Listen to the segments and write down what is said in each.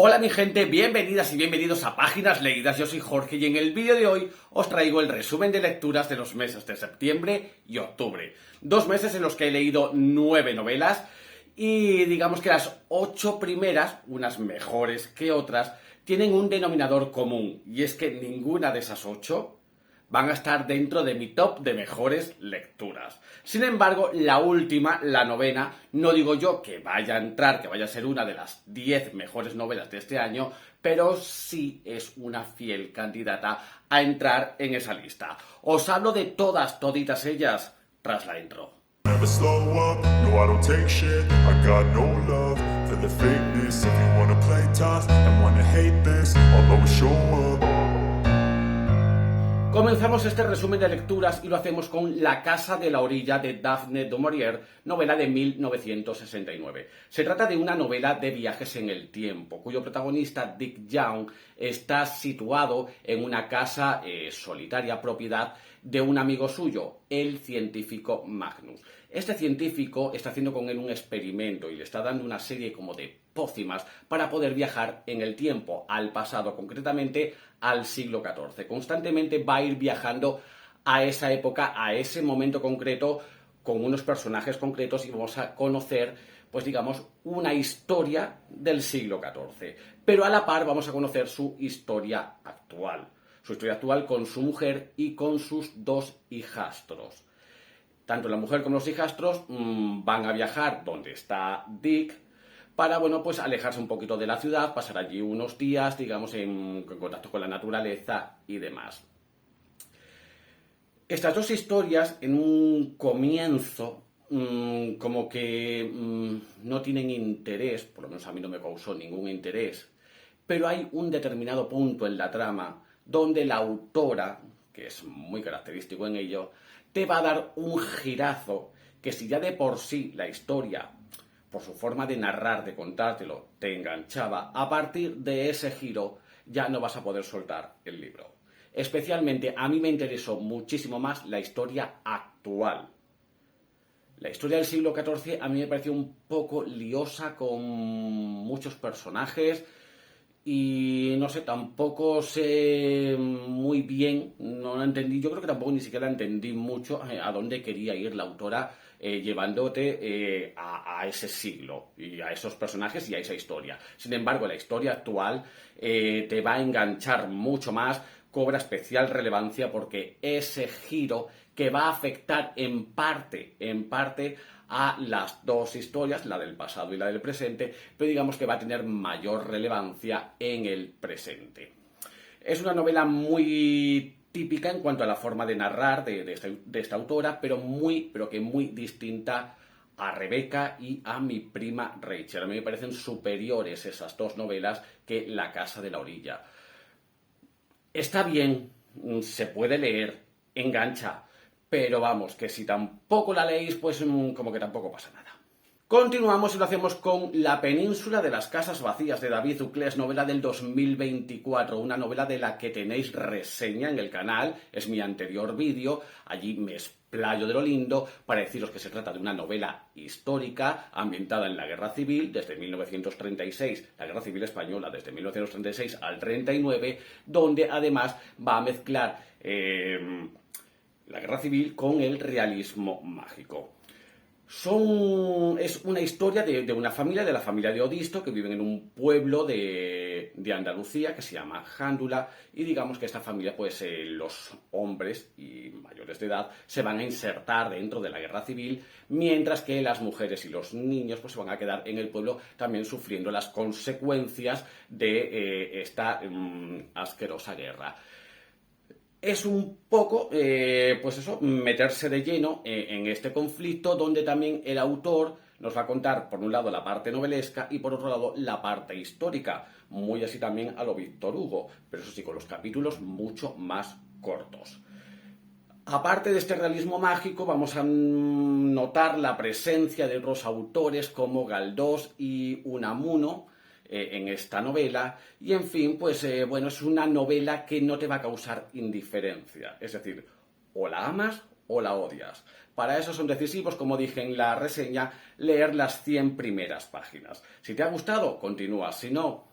Hola mi gente, bienvenidas y bienvenidos a Páginas Leídas, yo soy Jorge y en el vídeo de hoy os traigo el resumen de lecturas de los meses de septiembre y octubre. 2 meses en los que he leído 9 novelas y digamos que las 8 primeras, unas mejores que otras, tienen un denominador común y es que ninguna de esas 8 van a estar dentro de mi top de mejores lecturas. Sin embargo, la última, la novena, no digo yo que vaya a entrar, que vaya a ser una de las 10 mejores novelas de este año, pero sí es una fiel candidata a entrar en esa lista. Os hablo de toditas ellas, tras la intro. Never slow up, no I don't take shit. I got no love for the fakeness. If you wanna play tough and wanna hate this, I'll always show up. Comenzamos este resumen de lecturas y lo hacemos con La casa de la orilla de Daphne du Maurier, novela de 1969. Se trata de una novela de viajes en el tiempo, cuyo protagonista, Dick Young, está situado en una casa solitaria, propiedad de un amigo suyo, el científico Magnus. Este científico está haciendo con él un experimento y le está dando una serie como de pócimas para poder viajar en el tiempo, al pasado, concretamente al siglo XIV. Constantemente va a ir viajando a esa época, a ese momento concreto, con unos personajes concretos y vamos a conocer, pues digamos, una historia del siglo XIV. Pero a la par vamos a conocer su historia actual. Su historia actual con su mujer y con sus 2 hijastros. Tanto la mujer como los hijastros van a viajar donde está Dick para, bueno, pues alejarse un poquito de la ciudad, pasar allí unos días, digamos, en contacto con la naturaleza y demás. Estas 2 historias, en un comienzo, como que no tienen interés, por lo menos a mí no me causó ningún interés, pero hay un determinado punto en la trama donde la autora, que es muy característico en ello, te va a dar un girazo que si ya de por sí la historia, por su forma de narrar, de contártelo, te enganchaba, a partir de ese giro ya no vas a poder soltar el libro. Especialmente a mí me interesó muchísimo más la historia actual. La historia del siglo XIV a mí me pareció un poco liosa, con muchos personajes y no sé, tampoco sé muy bien, no lo entendí, yo creo que tampoco ni siquiera entendí mucho a dónde quería ir la autora llevándote a ese siglo y a esos personajes y a esa historia. Sin embargo, la historia actual te va a enganchar mucho más, cobra especial relevancia porque ese giro que va a afectar en parte a las 2 historias, la del pasado y la del presente, pero digamos que va a tener mayor relevancia en el presente. Es una novela muy típica en cuanto a la forma de narrar de esta autora, pero que muy distinta a Rebecca y a Mi prima Rachel. A mí me parecen superiores esas 2 novelas que La casa de la orilla. Está bien, se puede leer, engancha, pero vamos, que si tampoco la leéis, pues como que tampoco pasa nada. Continuamos y lo hacemos con La península de las casas vacías de David Uclés, novela del 2024, una novela de la que tenéis reseña en el canal, es mi anterior vídeo, allí me explayo de lo lindo para deciros que se trata de una novela histórica ambientada en la Guerra Civil desde 1936, la Guerra Civil Española desde 1936 al 39, donde además va a mezclar la Guerra Civil con el realismo mágico. Es una historia de una familia, de la familia de Odisto, que viven en un pueblo de Andalucía que se llama Jándula, y digamos que esta familia, pues los hombres y mayores de edad se van a insertar dentro de la guerra civil, mientras que las mujeres y los niños pues se van a quedar en el pueblo también sufriendo las consecuencias de esta asquerosa guerra. Es un poco, pues eso, meterse de lleno en este conflicto donde también el autor nos va a contar, por un lado, la parte novelesca y por otro lado, la parte histórica, muy así también a lo Víctor Hugo, pero eso sí, con los capítulos mucho más cortos. Aparte de este realismo mágico, vamos a notar la presencia de otros autores como Galdós y Unamuno, en esta novela, y en fin, pues bueno, es una novela que no te va a causar indiferencia, es decir, o la amas o la odias. Para eso son decisivos, como dije en la reseña, leer las 100 primeras páginas. Si te ha gustado, continúa, si no,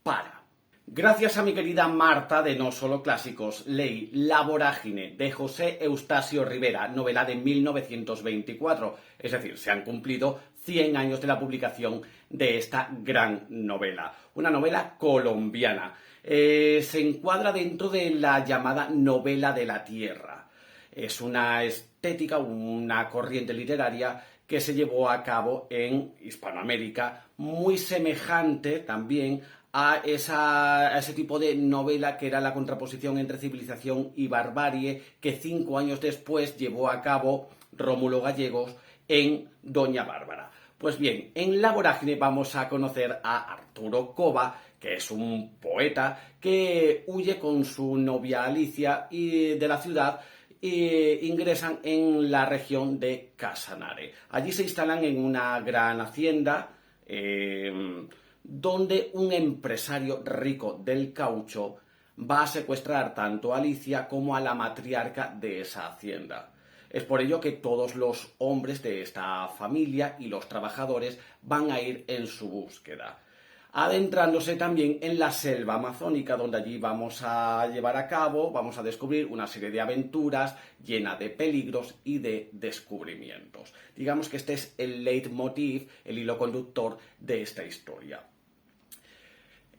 para. Gracias a mi querida Marta de No Solo Clásicos, leí La Vorágine de José Eustasio Rivera, novela de 1924. Es decir, se han cumplido 100 años de la publicación de esta gran novela. Una novela colombiana. Se encuadra dentro de la llamada novela de la tierra. Es una estética, una corriente literaria que se llevó a cabo en Hispanoamérica, muy semejante también a ese tipo de novela que era la contraposición entre civilización y barbarie que 5 años después llevó a cabo Rómulo Gallegos en Doña Bárbara. Pues bien, en La Vorágine vamos a conocer a Arturo Cova, que es un poeta que huye con su novia Alicia y de la ciudad e ingresan en la región de Casanare. Allí se instalan en una gran hacienda donde un empresario rico del caucho va a secuestrar tanto a Alicia como a la matriarca de esa hacienda. Es por ello que todos los hombres de esta familia y los trabajadores van a ir en su búsqueda, adentrándose también en la selva amazónica, donde allí vamos a descubrir una serie de aventuras llena de peligros y de descubrimientos. Digamos que este es el leitmotiv, el hilo conductor de esta historia.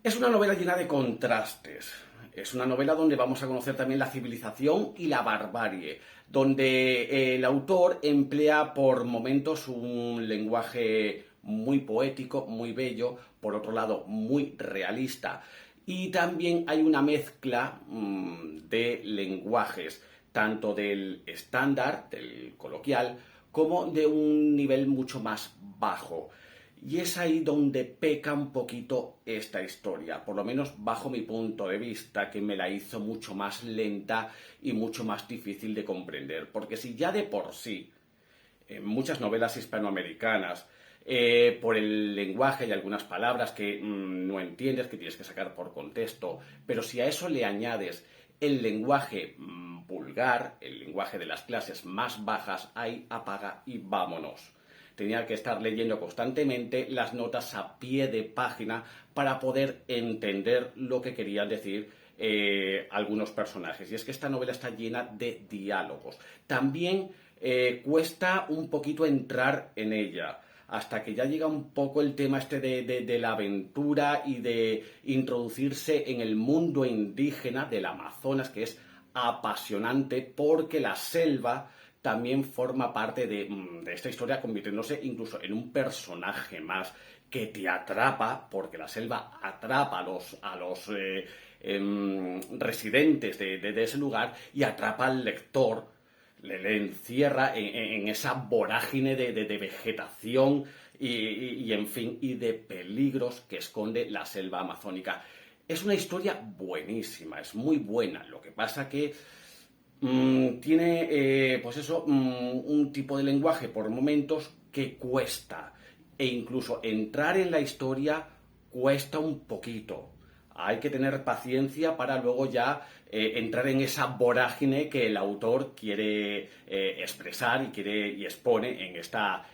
Es una novela llena de contrastes. Es una novela donde vamos a conocer también la civilización y la barbarie, donde el autor emplea por momentos un lenguaje muy poético, muy bello, por otro lado muy realista. Y también hay una mezcla de lenguajes, tanto del estándar, del coloquial, como de un nivel mucho más bajo. Y es ahí donde peca un poquito esta historia, por lo menos bajo mi punto de vista, que me la hizo mucho más lenta y mucho más difícil de comprender. Porque si ya de por sí, en muchas novelas hispanoamericanas, por el lenguaje y algunas palabras que no entiendes, que tienes que sacar por contexto, pero si a eso le añades el lenguaje vulgar, el lenguaje de las clases más bajas, ahí apaga y vámonos. Tenía que estar leyendo constantemente las notas a pie de página para poder entender lo que querían decir algunos personajes. Y es que esta novela está llena de diálogos. También cuesta un poquito entrar en ella, hasta que ya llega un poco el tema este de la aventura y de introducirse en el mundo indígena del Amazonas, que es apasionante porque la selva también forma parte de esta historia, convirtiéndose incluso en un personaje más que te atrapa, porque la selva atrapa a los residentes de ese lugar y atrapa al lector, le encierra en esa vorágine de vegetación y, en fin, y de peligros que esconde la selva amazónica. Es una historia buenísima, es muy buena. Lo que pasa que tiene, un tipo de lenguaje por momentos que cuesta. E incluso entrar en la historia cuesta un poquito. Hay que tener paciencia para luego ya entrar en esa vorágine que el autor quiere expresar y expone en esta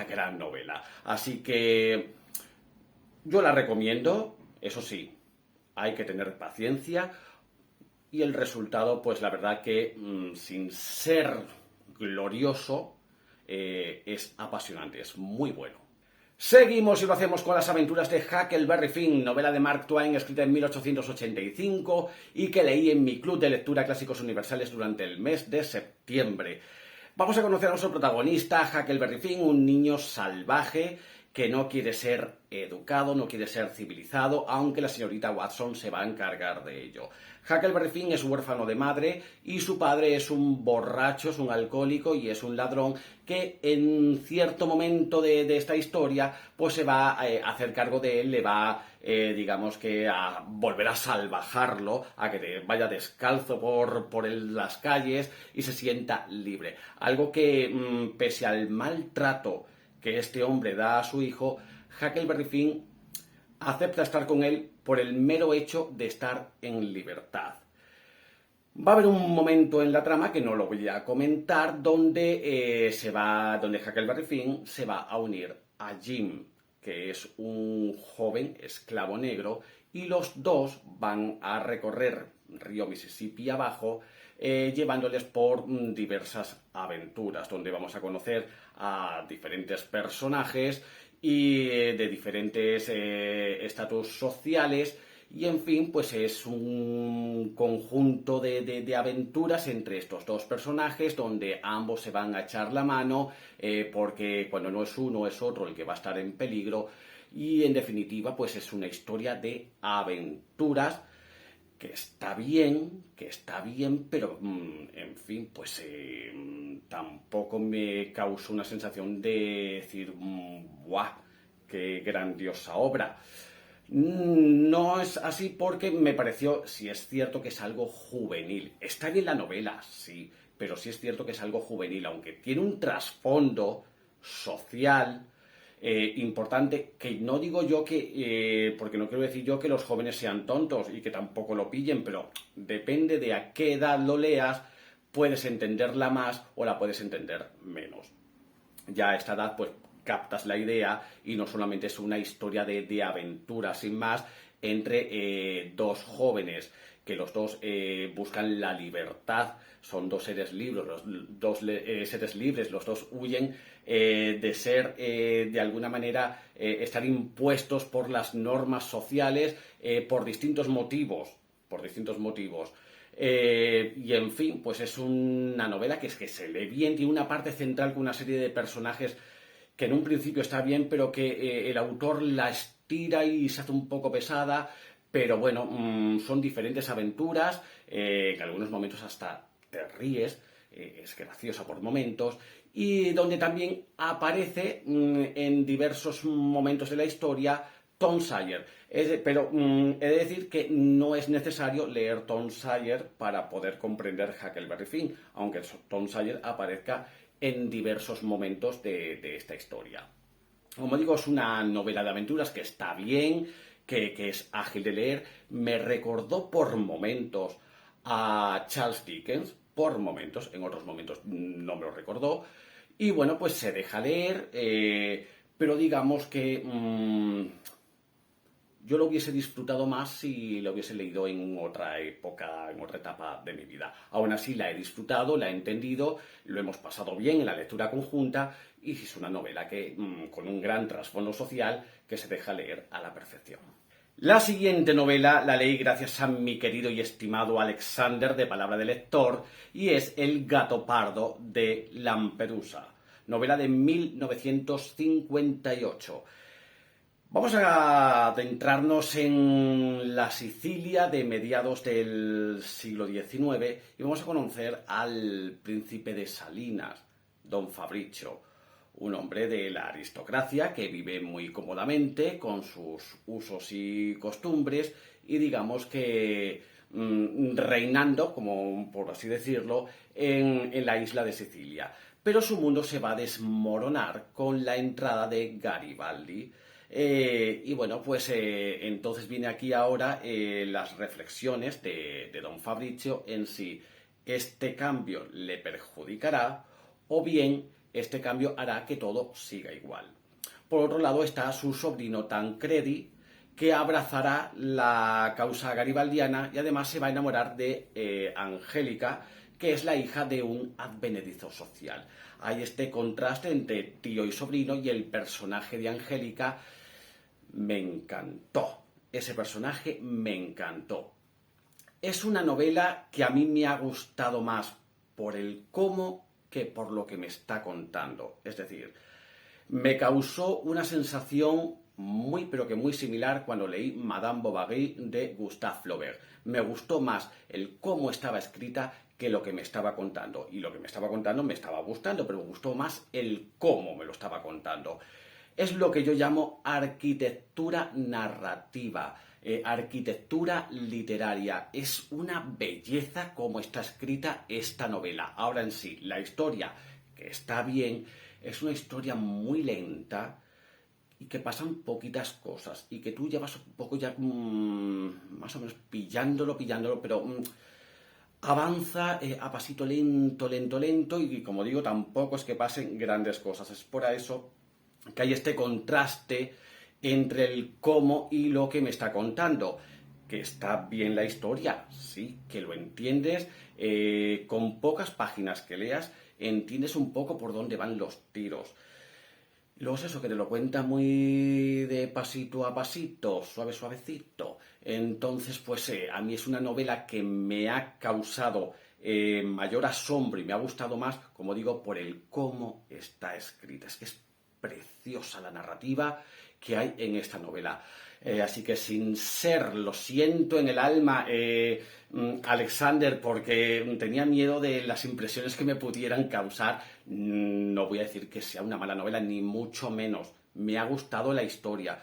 gran novela. Así que yo la recomiendo, eso sí, hay que tener paciencia. Y el resultado, pues la verdad que sin ser glorioso, es apasionante, es muy bueno. Seguimos y lo hacemos con las aventuras de Huckleberry Finn, novela de Mark Twain escrita en 1885 y que leí en mi club de lectura Clásicos Universales durante el mes de septiembre. Vamos a conocer a nuestro protagonista, Huckleberry Finn, un niño salvaje que no quiere ser educado, no quiere ser civilizado, aunque la señorita Watson se va a encargar de ello. Huckleberry Finn es huérfano de madre y su padre es un borracho, es un alcohólico y es un ladrón que en cierto momento de esta historia pues se va a hacer cargo de él, le va digamos que a volver a salvajarlo, a que vaya descalzo por las calles y se sienta libre. Algo que pese al maltrato que este hombre da a su hijo, Huckleberry Finn acepta estar con él por el mero hecho de estar en libertad. Va a haber un momento en la trama, que no lo voy a comentar, donde Huckleberry Finn se va a unir a Jim, que que es un joven esclavo negro, y los dos van a recorrer río Mississippi abajo, llevándoles por diversas aventuras, donde vamos a conocer a diferentes personajes y de diferentes estatus sociales. Y en fin, pues es un conjunto de aventuras entre estos dos personajes donde ambos se van a echar la mano porque cuando no es uno es otro el que va a estar en peligro. Y en definitiva, pues es una historia de aventuras que está bien, pero en fin, pues tampoco me causó una sensación de decir, ¡buah! ¡Qué grandiosa obra! No es así porque me pareció, si es cierto que es algo juvenil. Está bien la novela, sí, pero sí es cierto que es algo juvenil, aunque tiene un trasfondo social importante, que no digo yo que, porque no quiero decir yo que los jóvenes sean tontos y que tampoco lo pillen, pero depende de a qué edad lo leas, puedes entenderla más o la puedes entender menos. Ya a esta edad, pues captas la idea y no solamente es una historia de aventura sin más entre dos jóvenes que los dos buscan la libertad, son dos seres libres, seres libres, los dos huyen de ser de alguna manera estar impuestos por las normas sociales por distintos motivos, y en fin, pues es una novela que se lee bien, tiene una parte central con una serie de personajes que en un principio está bien, pero que el autor la estira y se hace un poco pesada, pero bueno, son diferentes aventuras, que en algunos momentos hasta te ríes, es graciosa por momentos, y donde también aparece en diversos momentos de la historia Tom Sawyer. Pero he de decir que no es necesario leer Tom Sawyer para poder comprender Huckleberry Finn, aunque Tom Sawyer aparezca en diversos momentos de esta historia. Como digo, es una novela de aventuras que está bien, que es ágil de leer. Me recordó por momentos a Charles Dickens, por momentos, en otros momentos no me lo recordó. Y bueno, pues se deja leer, pero digamos que yo lo hubiese disfrutado más si lo hubiese leído en otra época, en otra etapa de mi vida. Aún así la he disfrutado, la he entendido, lo hemos pasado bien en la lectura conjunta y es una novela que con un gran trasfondo social que se deja leer a la perfección. La siguiente novela la leí gracias a mi querido y estimado Alexander de Palabra de Lector y es El gato pardo de Lampedusa, novela de 1958. Vamos a adentrarnos en la Sicilia de mediados del siglo XIX y vamos a conocer al príncipe de Salinas, don Fabricio, un hombre de la aristocracia que vive muy cómodamente con sus usos y costumbres y digamos que reinando, como por así decirlo, en la isla de Sicilia. Pero su mundo se va a desmoronar con la entrada de Garibaldi. Y bueno, pues entonces viene aquí ahora las reflexiones de don Fabricio en si este cambio le perjudicará o bien este cambio hará que todo siga igual. Por otro lado está su sobrino Tancredi, que abrazará la causa garibaldiana y además se va a enamorar de Angélica, que es la hija de un advenedizo social. Hay este contraste entre tío y sobrino y el personaje de Angélica me encantó. Ese personaje me encantó. Es una novela que a mí me ha gustado más por el cómo que por lo que me está contando. Es decir, me causó una sensación muy pero que muy similar cuando leí Madame Bovary de Gustave Flaubert. Me gustó más el cómo estaba escrita que lo que me estaba contando. Y lo que me estaba contando me estaba gustando, pero me gustó más el cómo me lo estaba contando. Es lo que yo llamo arquitectura narrativa, arquitectura literaria. Es una belleza cómo está escrita esta novela. Ahora en sí, la historia, que está bien, es una historia muy lenta y que pasan poquitas cosas y que tú llevas un poco ya más o menos pillándolo, pero avanza a pasito lento y como digo, tampoco es que pasen grandes cosas. Es por eso que hay este contraste entre el cómo y lo que me está contando. Que está bien la historia, sí, que lo entiendes, con pocas páginas que leas, entiendes un poco por dónde van los tiros. Luego es eso, que te lo cuenta muy de pasito a pasito, suavecito. Entonces, pues a mí es una novela que me ha causado mayor asombro y me ha gustado más, como digo, por el cómo está escrita. Es que es preciosa la narrativa que hay en esta novela. Así que sin ser, lo siento en el alma, Alexander, porque tenía miedo de las impresiones que me pudieran causar. No voy a decir que sea una mala novela, ni mucho menos. Me ha gustado la historia,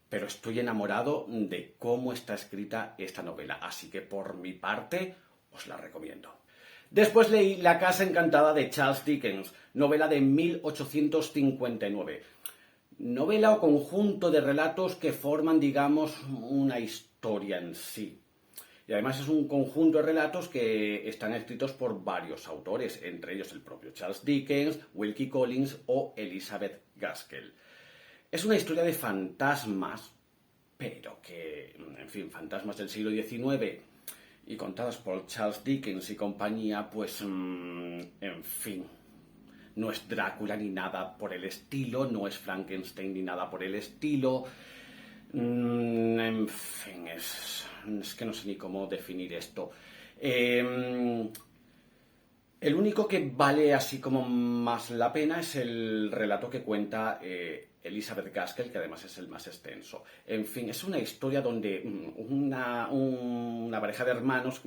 pero estoy enamorado de cómo está escrita esta novela. Así que por mi parte, os la recomiendo. Después leí La casa encantada de Charles Dickens, novela de 1859. Novela o conjunto de relatos que forman, digamos, una historia en sí. Y además es un conjunto de relatos que están escritos por varios autores, entre ellos el propio Charles Dickens, Wilkie Collins o Elizabeth Gaskell. Es una historia de fantasmas, pero que, en fin, fantasmas del siglo XIX y contadas por Charles Dickens y compañía, pues, en fin, no es Drácula ni nada por el estilo, no es Frankenstein ni nada por el estilo. En fin, es que no sé ni cómo definir esto. El único que vale así como más la pena es el relato que cuenta Elizabeth Gaskell, que además es el más extenso. En fin, es una historia donde una pareja de hermanos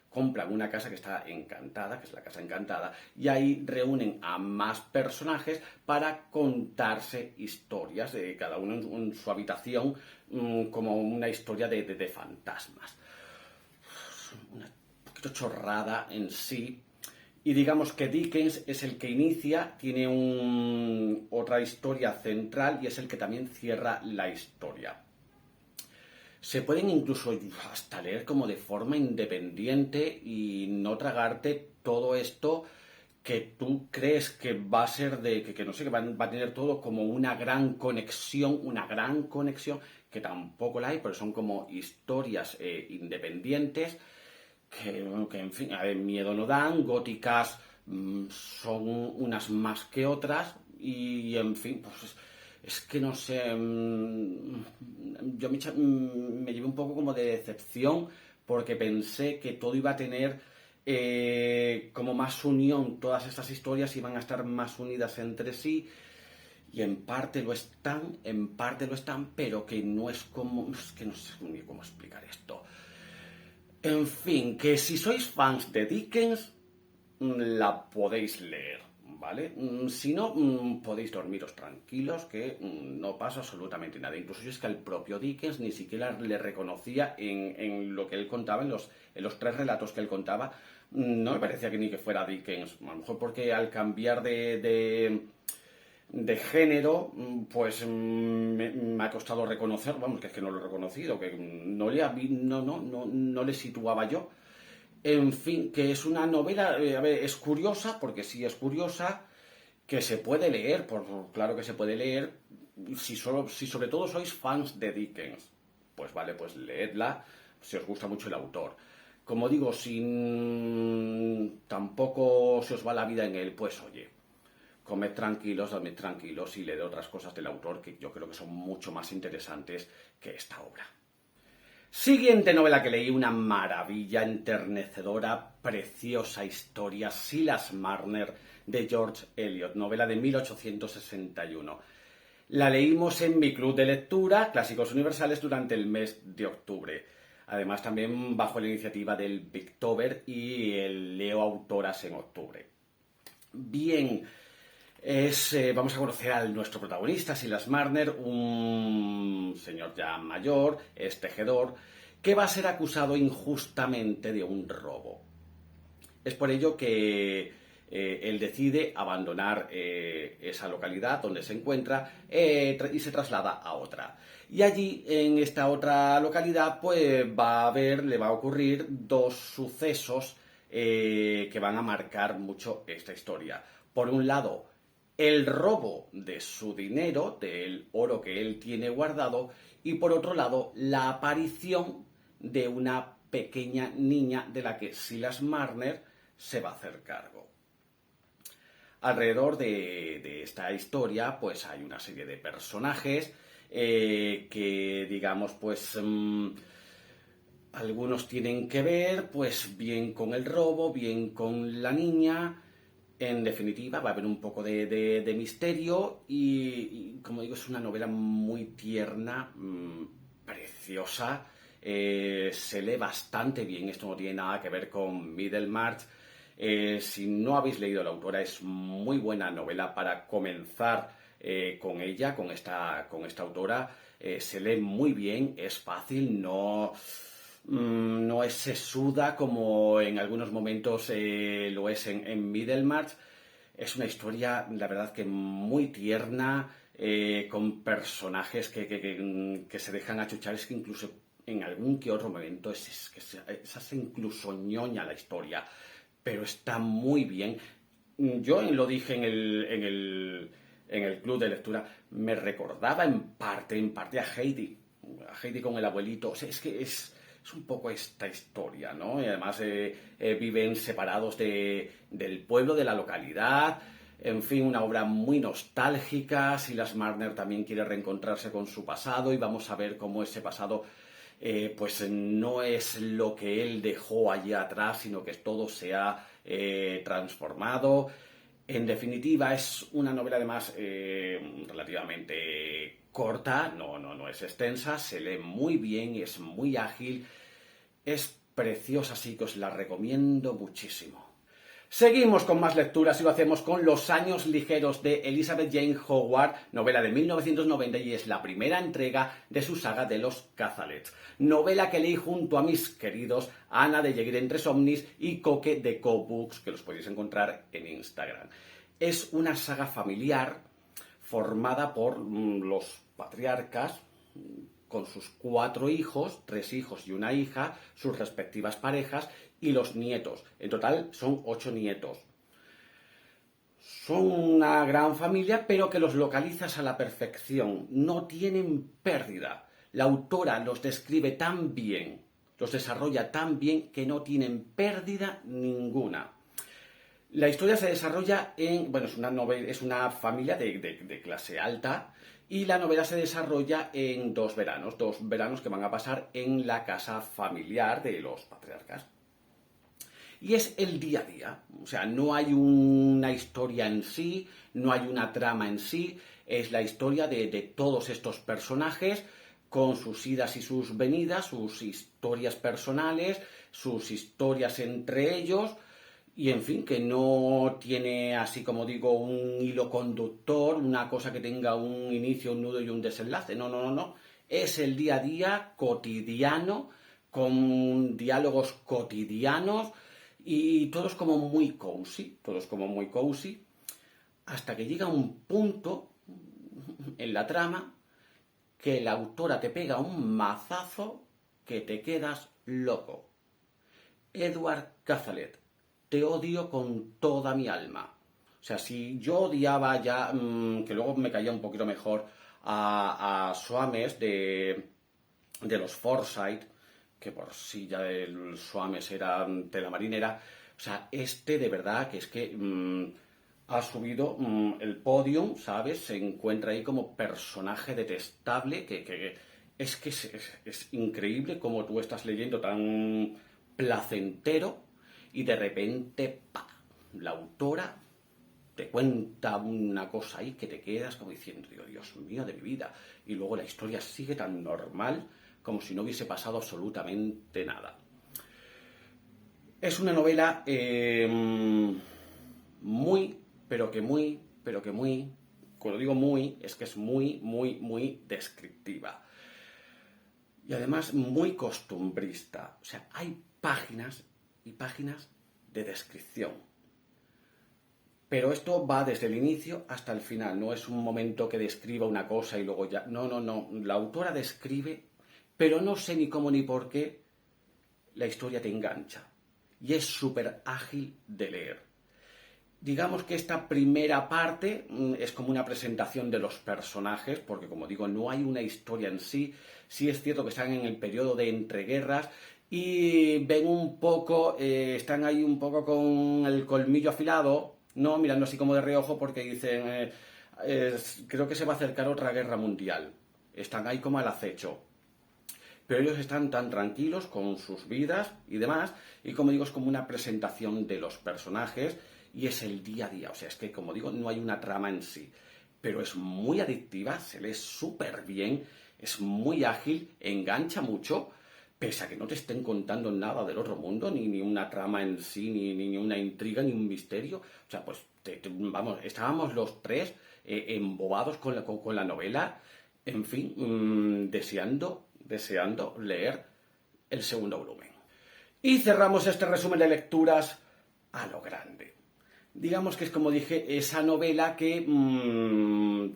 compran una casa que está encantada, que es la casa encantada, y ahí reúnen a más personajes para contarse historias, de cada uno en su habitación, como una historia de fantasmas. Una poquito chorrada en sí. Y digamos que Dickens es el que inicia, tiene otra historia central y es el que también cierra la historia. Se pueden incluso hasta leer como de forma independiente y no tragarte todo esto que tú crees que va a ser que no sé, que va a tener todo como una gran conexión, que tampoco la hay, pero son como historias independientes que, en fin, a ver, miedo no dan, góticas son unas más que otras y, en fin, pues es que no sé, yo me llevé un poco como de decepción porque pensé que todo iba a tener como más unión, todas estas historias iban a estar más unidas entre sí y en parte lo están, pero que no es como, es que no sé ni cómo explicar esto. En fin, que si sois fans de Dickens, la podéis leer, ¿vale? Si no, podéis dormiros tranquilos, que no pasa absolutamente nada. Incluso yo es que al propio Dickens ni siquiera le reconocía en lo que él contaba, en los 3 relatos que él contaba, no me parecía que ni que fuera Dickens. A lo mejor porque al cambiar de género, pues me ha costado reconocer, vamos, que es que no lo he reconocido, que no le situaba yo. En fin, que es una novela, a ver, es curiosa, porque sí es curiosa, que se puede leer, claro que se puede leer, si sobre todo sois fans de Dickens, pues vale, pues leedla, si os gusta mucho el autor. Como digo, si tampoco se os va la vida en él, pues oye, comed tranquilos, dormid tranquilos y leed otras cosas del autor que yo creo que son mucho más interesantes que esta obra. Siguiente novela que leí, una maravilla enternecedora, preciosa historia, Silas Marner, de George Eliot, novela de 1861. La leímos en mi club de lectura, Clásicos Universales, durante el mes de octubre. Además, también bajo la iniciativa del Bictober y el Leo Autoras en octubre. Bien, vamos a conocer a nuestro protagonista, Silas Marner, un señor ya mayor, es tejedor, que va a ser acusado injustamente de un robo. Es por ello que él decide abandonar esa localidad donde se encuentra y se traslada a otra. Y allí, en esta otra localidad, pues le va a ocurrir 2 sucesos que van a marcar mucho esta historia. Por un lado, el robo de su dinero, del oro que él tiene guardado, y por otro lado, la aparición de una pequeña niña de la que Silas Marner se va a hacer cargo. Alrededor de esta historia, pues hay una serie de personajes que, digamos, pues algunos tienen que ver, pues bien con el robo, bien con la niña. En definitiva, va a haber un poco de misterio y, como digo, es una novela muy tierna, preciosa. Se lee bastante bien. Esto no tiene nada que ver con Middlemarch. Si no habéis leído la autora, es muy buena novela para comenzar con ella, con esta autora. Se lee muy bien, es fácil, no es sesuda como en algunos momentos lo es en Middlemarch. Es una historia, la verdad, que muy tierna, con personajes que se dejan achuchar. Es que incluso en algún que otro momento que se hace incluso ñoña la historia, pero está muy bien. Yo lo dije en el club de lectura, me recordaba en parte a Heidi con el abuelito. O sea, es que es un poco esta historia, ¿no? Y además viven separados del pueblo, de la localidad. En fin, una obra muy nostálgica. Silas Marner también quiere reencontrarse con su pasado y vamos a ver cómo ese pasado pues no es lo que él dejó allí atrás, sino que todo se ha transformado. En definitiva, es una novela además relativamente corta, no es extensa, se lee muy bien y es muy ágil. Es preciosa, así que os la recomiendo muchísimo. Seguimos con más lecturas y lo hacemos con Los años ligeros de Elizabeth Jane Howard, novela de 1990 y es la primera entrega de su saga de los Cazalets. Novela que leí junto a mis queridos Ana de Lleguir entre Somnis y Coque de Co-Books, que los podéis encontrar en Instagram. Es una saga familiar formada por los patriarcas, con sus 4 hijos, 3 hijos y una hija, sus respectivas parejas y los nietos. En total son 8 nietos. Son una gran familia, pero que los localizas a la perfección. No tienen pérdida. La autora los describe tan bien, los desarrolla tan bien que no tienen pérdida ninguna. La historia se desarrolla es una familia de clase alta y la novela se desarrolla en 2 veranos que van a pasar en la casa familiar de los patriarcas. Y es el día a día, o sea, no hay una historia en sí, no hay una trama en sí, es la historia de todos estos personajes con sus idas y sus venidas, sus historias personales, sus historias entre ellos. Y en fin, que no tiene, así como digo, un hilo conductor, una cosa que tenga un inicio, un nudo y un desenlace. No. Es el día a día cotidiano, con diálogos cotidianos y todos como muy cozy, hasta que llega un punto en la trama que la autora te pega un mazazo que te quedas loco. Edward Cazalet. Te odio con toda mi alma. O sea, si yo odiaba ya, que luego me caía un poquito mejor, a Soames de los Forsyth, que por sí ya el Soames era tela marinera, o sea, de verdad que es que ha subido el podium, ¿sabes? Se encuentra ahí como personaje detestable, que es increíble como tú estás leyendo tan placentero y de repente, ¡pa!, la autora te cuenta una cosa ahí que te quedas como diciendo, Dios mío de mi vida, y luego la historia sigue tan normal como si no hubiese pasado absolutamente nada. Es una novela cuando digo muy, es que es muy descriptiva. Y además muy costumbrista. O sea, hay páginas y páginas de descripción. Pero esto va desde el inicio hasta el final. No es un momento que describa una cosa y luego ya... No. La autora describe, pero no sé ni cómo ni por qué la historia te engancha. Y es súper ágil de leer. Digamos que esta primera parte es como una presentación de los personajes, porque como digo, no hay una historia en sí. Sí es cierto que están en el periodo de entreguerras y ven un poco, están ahí un poco con el colmillo afilado, ¿no? Mirando así como de reojo porque dicen, creo que se va a acercar otra guerra mundial. Están ahí como al acecho. Pero ellos están tan tranquilos con sus vidas y demás, y como digo, es como una presentación de los personajes y es el día a día. O sea, es que, como digo, no hay una trama en sí, pero es muy adictiva, se lee súper bien, es muy ágil, engancha mucho, pese a que no te estén contando nada del otro mundo, ni una trama en sí, ni una intriga, ni un misterio. O sea, pues, vamos, estábamos los tres embobados con la novela, en fin, deseando leer el segundo volumen. Y cerramos este resumen de lecturas a lo grande. Digamos que es, como dije, esa novela que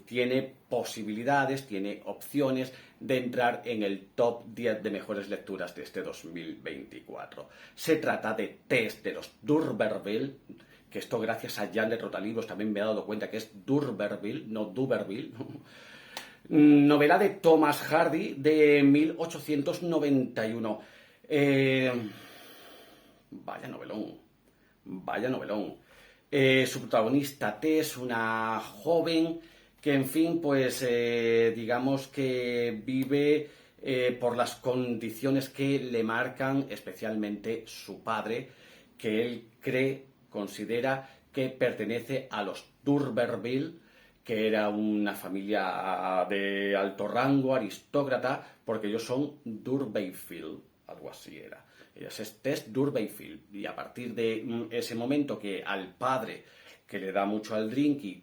tiene posibilidades, tiene opciones de entrar en el top 10 de mejores lecturas de este 2024. Se trata de Tess de los D'Urberville, que esto gracias a Jan de Trotalibros también me he dado cuenta que es D'Urberville, no Duberville. Novela de Thomas Hardy de 1891. Vaya novelón, vaya novelón. Su protagonista Tess, una joven que, en fin, pues digamos que vive por las condiciones que le marcan especialmente su padre, que él considera que pertenece a los D'Urberville, que era una familia de alto rango, aristócrata, porque ellos son D'Urberville, algo así era. Ellos es Tess D'Urberville, y a partir de ese momento que al padre, que le da mucho al drinky,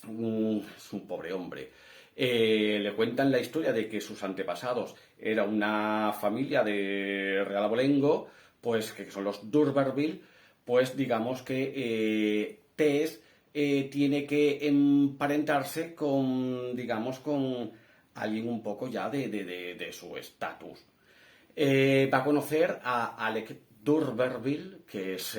es un pobre hombre, le cuentan la historia de que sus antepasados era una familia de Real Abolengo, pues que son los D'Urberville, pues digamos que Tess tiene que emparentarse con, digamos, con alguien un poco ya de su estatus. Va a conocer a Alec D'Urberville, que es,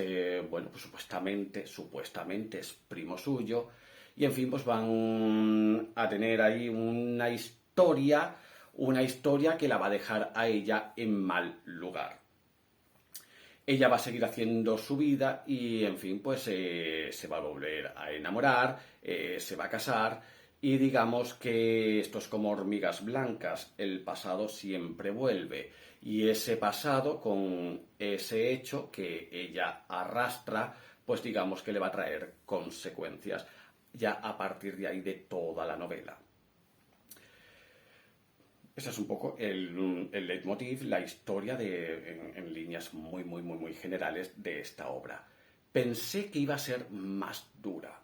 bueno, pues supuestamente es primo suyo, y en fin, pues van a tener ahí una historia que la va a dejar a ella en mal lugar. Ella va a seguir haciendo su vida y, en fin, pues se va a volver a enamorar, se va a casar y digamos que esto es como hormigas blancas, el pasado siempre vuelve y ese pasado con ese hecho que ella arrastra, pues digamos que le va a traer consecuencias ya a partir de ahí de toda la novela. Ese es un poco el leitmotiv, la historia en líneas muy generales de esta obra. Pensé que iba a ser más dura.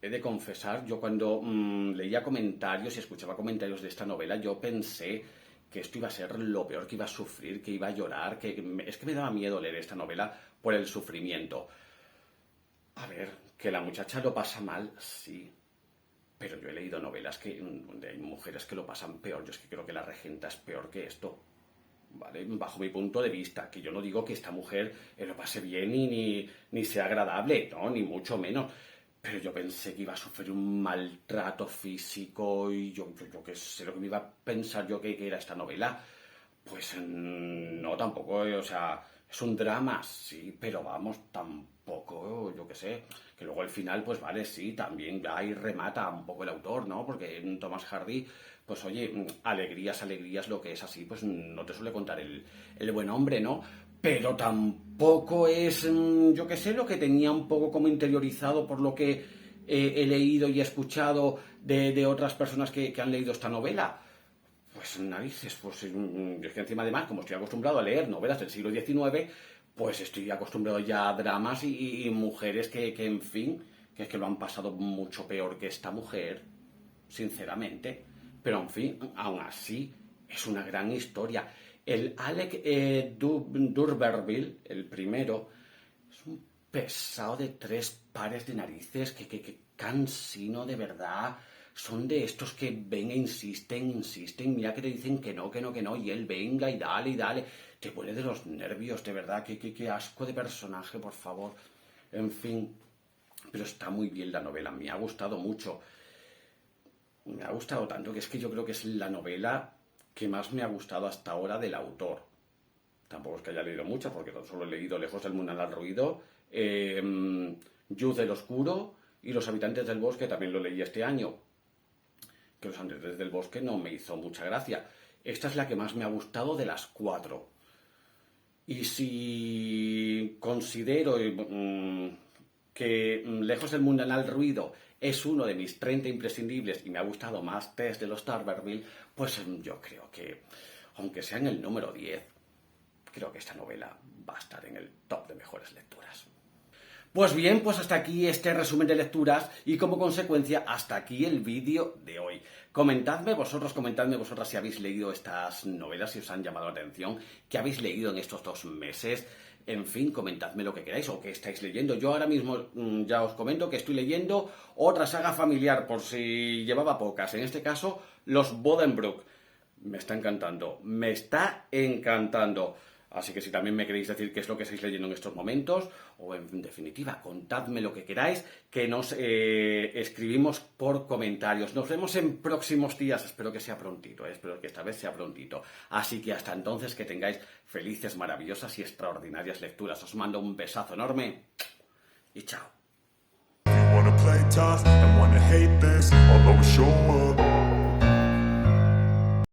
He de confesar, yo cuando leía comentarios y escuchaba comentarios de esta novela, yo pensé que esto iba a ser lo peor, que iba a sufrir, que iba a llorar, es que me daba miedo leer esta novela por el sufrimiento. A ver, que la muchacha lo pasa mal, sí. Pero yo he leído novelas donde hay mujeres que lo pasan peor. Yo es que creo que La Regenta es peor que esto, ¿vale? Bajo mi punto de vista, que yo no digo que esta mujer lo pase bien ni sea agradable, no, ni mucho menos. Pero yo pensé que iba a sufrir un maltrato físico y yo qué sé lo que me iba a pensar yo que era esta novela. Pues no, tampoco, o sea, es un drama, sí, pero vamos, tampoco, yo qué sé, que luego al final, pues vale, sí, también ahí remata un poco el autor, ¿no? Porque Thomas Hardy, pues oye, alegrías, lo que es así, pues no te suele contar el buen hombre, ¿no? Pero tampoco es, yo qué sé, lo que tenía un poco como interiorizado por lo que he leído y he escuchado de otras personas que han leído esta novela. Pues narices, pues yo es que encima además, como estoy acostumbrado a leer novelas del siglo XIX, pues estoy acostumbrado ya a dramas y mujeres que en fin, que es que lo han pasado mucho peor que esta mujer, sinceramente. Pero en fin, aún así, es una gran historia. El Alec D'Urberville, el primero, es un pesado de 3 pares de narices, que cansino de verdad. Son de estos que ven e insisten, mira que te dicen que no, y él venga y dale, te pone de los nervios, de verdad, qué asco de personaje, por favor. En fin, pero está muy bien la novela, me ha gustado mucho. Me ha gustado tanto que es que yo creo que es la novela que más me ha gustado hasta ahora del autor. Tampoco es que haya leído muchas, porque solo he leído Lejos del Mundanal Ruido, Luz del Oscuro y Los Habitantes del Bosque, también lo leí este año. Que Los Habitantes del Bosque no me hizo mucha gracia. Esta es la que más me ha gustado de las 4. Y si considero que Lejos del Mundanal Ruido es uno de mis 30 imprescindibles y me ha gustado más Tess de los Tarberville, pues yo creo que, aunque sea en el número 10, creo que esta novela va a estar en el top de mejores lecturas. Pues bien, pues hasta aquí este resumen de lecturas y como consecuencia hasta aquí el vídeo de hoy. Comentadme vosotras si habéis leído estas novelas, si os han llamado la atención, qué habéis leído en estos 2 meses. En fin, comentadme lo que queráis o qué estáis leyendo. Yo ahora mismo ya os comento que estoy leyendo otra saga familiar, por si llevaba pocas. En este caso, Los Bodenbrook. Me está encantando, me está encantando. Así que si también me queréis decir qué es lo que estáis leyendo en estos momentos, o en definitiva, contadme lo que queráis, que nos escribimos por comentarios. Nos vemos en próximos días, espero que sea prontito, espero que esta vez sea prontito. Así que hasta entonces que tengáis felices, maravillosas y extraordinarias lecturas. Os mando un besazo enorme y chao. If you wanna play tough and wanna hate this, I'll always show up.